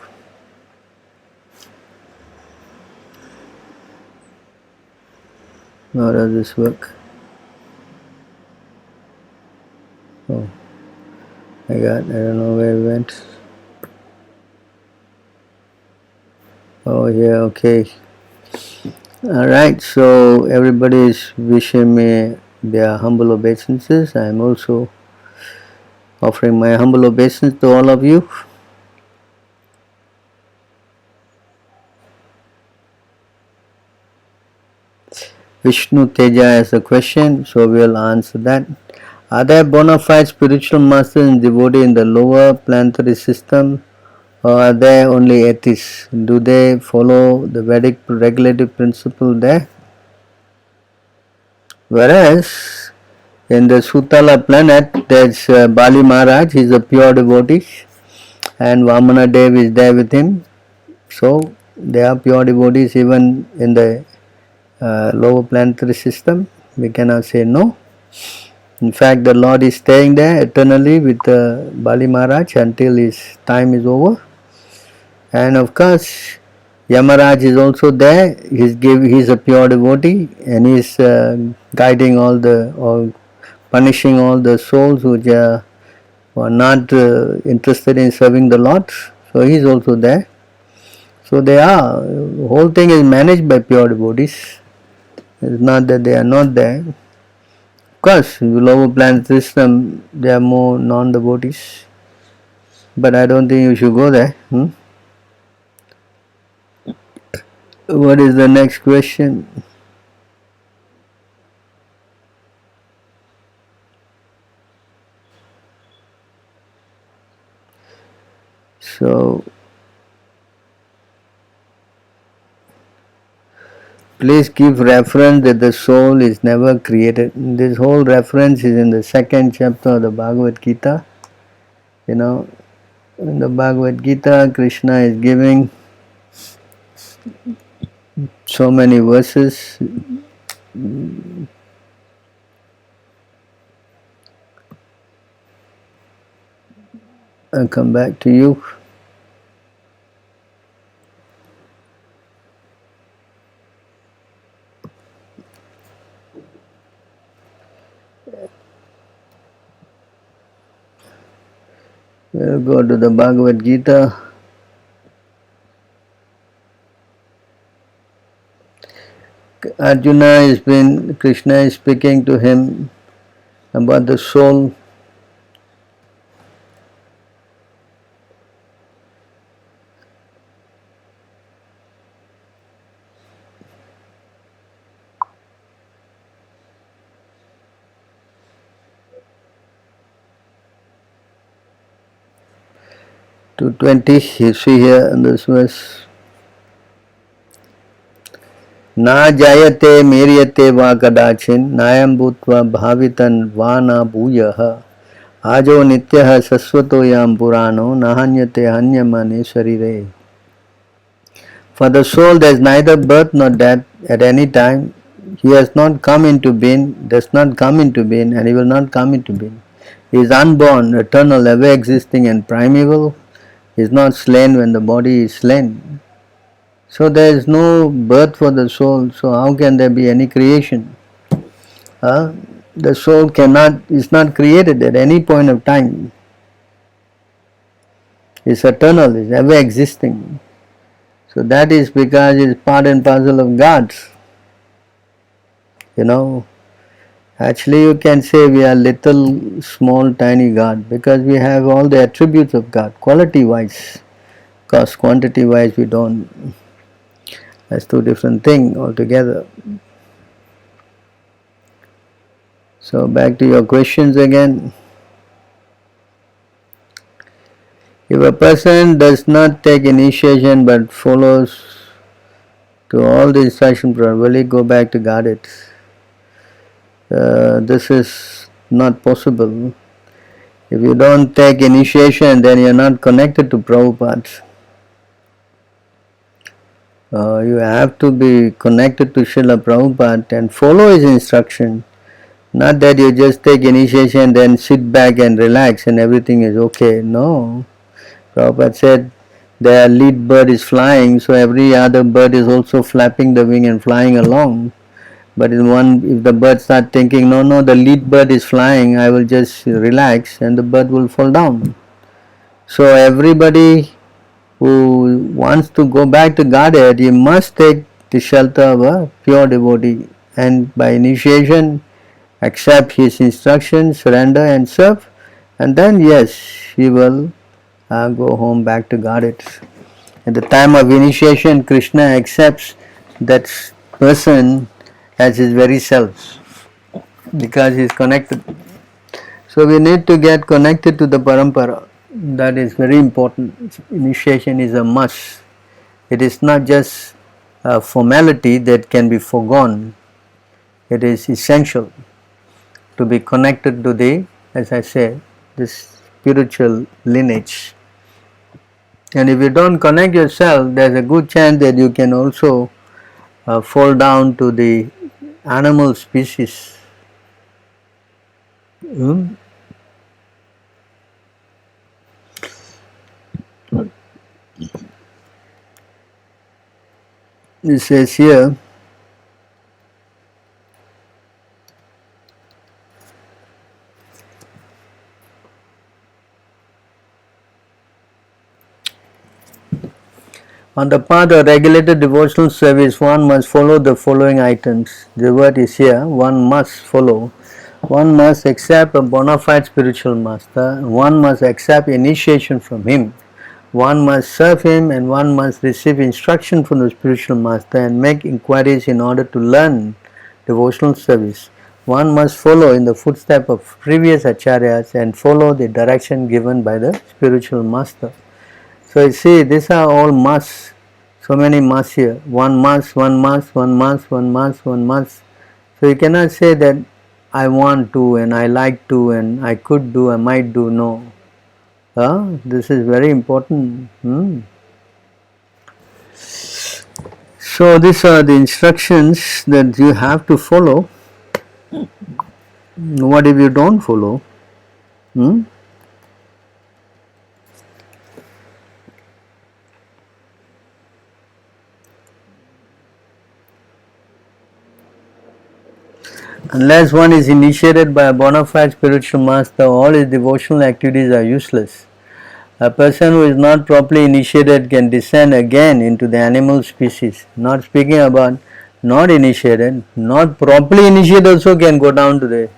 How does this work? Oh, I don't know where it went. Oh yeah, okay. Alright, so everybody is wishing me their humble obeisances. I am also offering my humble obeisance to all of you. Vishnu Teja has a question, so we will answer that. Are there bona fide spiritual masters and devotees in the lower planetary system, or are they only atheists? Do they follow the Vedic regulative principle there? Whereas in the Sutala planet, there's Bali Maharaj, he's a pure devotee, and Vamana Dev is there with him. So they are pure devotees even in the lower planetary system. We cannot say no. In fact, the Lord is staying there eternally with Bali Maharaj until his time is over. And of course, Yamaraj is also there. He's a pure devotee, and he's guiding or punishing all the souls which are not interested in serving the Lord. So he's also there. So the whole thing is managed by pure devotees. It's not that they are not there. Of course, in the lower planet system, there are more non-devotees. But I don't think you should go there. What is the next question? So, please give reference that the soul is never created. This whole reference is in the second chapter of the Bhagavad Gita. In the Bhagavad Gita, Krishna is giving so many verses. I'll come back to you. We'll go to the Bhagavad Gita. Krishna is speaking to him about the soul. To 20, you see here in this verse. Na jayate miryate va kadachin nayam bhutva bhavitan va na bhuyaha ajo nityah sasvato yam purano nahanyate hanyamane sarire. For the soul there is neither birth nor death at any time. He has not come into being, does not come into being, and he will not come into being. He is unborn, eternal, ever existing and primeval. He is not slain when the body is slain. So there is no birth for the soul, so how can there be any creation? The soul is not created at any point of time. It's eternal, it's ever existing. So that is because it's part and parcel of God. Actually you can say we are little, small, tiny God because we have all the attributes of God, quality-wise. Because quantity-wise we don't. That's two different things altogether. So back to your questions again. If a person does not take initiation but follows to all the instructions, will he go back to Godhead? This is not possible. If you don't take initiation, then you are not connected to Prabhupada. You have to be connected to Srila Prabhupada and follow his instruction. Not that you just take initiation, then sit back and relax and everything is okay. No. Prabhupada said their lead bird is flying, so every other bird is also flapping the wing and flying along. But if the bird starts thinking, no, the lead bird is flying, I will just relax, and the bird will fall down. So everybody who wants to go back to Godhead, he must take the shelter of a pure devotee, and by initiation accept his instructions, surrender and serve, and then yes, he will go home back to Godhead. At the time of initiation, Krishna accepts that person as his very self, because he is connected. So we need to get connected to the parampara. That is very important. Initiation is a must. It is not just a formality that can be forgone. It is essential to be connected to the, as I say, this spiritual lineage. And if you don't connect yourself, there's a good chance that you can also fall down to the animal species. It says here, on the path of regulated devotional service, one must follow the following items. The word is here, one must follow. One must accept a bona fide spiritual master. One must accept initiation from him. One must serve him, and one must receive instruction from the spiritual master and make inquiries in order to learn devotional service. One must follow in the footsteps of previous acharyas and follow the direction given by the spiritual master. So you see, these are all musts. So many musts here. One must, one must, one must, one must, one must. So you cannot say that I want to and I like to and I could do, I might do. No. This is very important. So these are the instructions that you have to follow. What if you don't follow? Unless one is initiated by a bona fide spiritual master, all his devotional activities are useless. A person who is not properly initiated can descend again into the animal species. Not speaking about not initiated, not properly initiated also can go down to the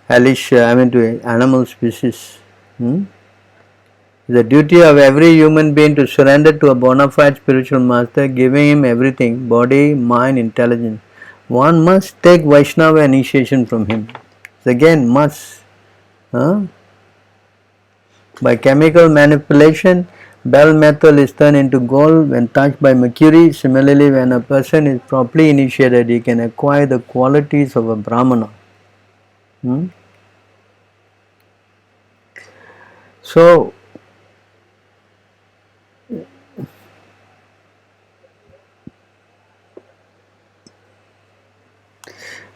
hellish, to animal species. The duty of every human being to surrender to a bona fide spiritual master, giving him everything, body, mind, intelligence. One must take Vaishnava initiation from him. It's again must. By chemical manipulation, bell metal is turned into gold when touched by mercury. Similarly, when a person is properly initiated, he can acquire the qualities of a Brahmana. So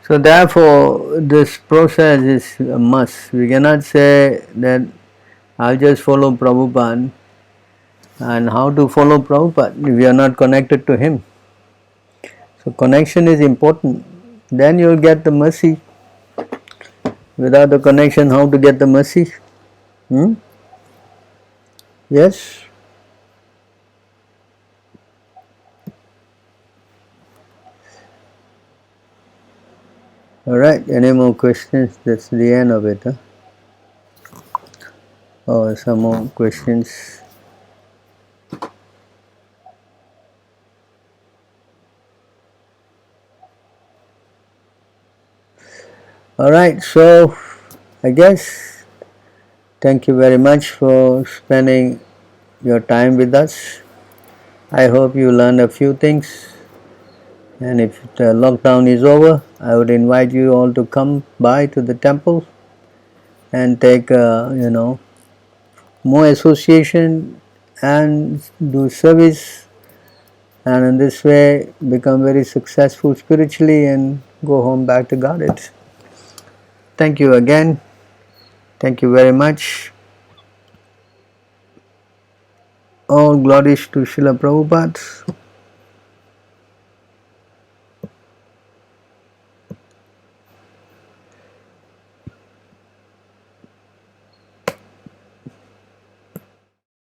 therefore, this process is a must. We cannot say that I'll just follow Prabhupada. And how to follow Prabhupada if we are not connected to him? So connection is important. Then you will get the mercy. Without the connection, how to get the mercy? Yes? Alright, any more questions? That's the end of it. Oh, some more questions. Alright, so I guess thank you very much for spending your time with us. I hope you learned a few things. And if the lockdown is over, I would invite you all to come by to the temple and take, more association and do service, and in this way become very successful spiritually and go home back to Godhead. Thank you again. Thank you very much. All glories to Srila Prabhupada.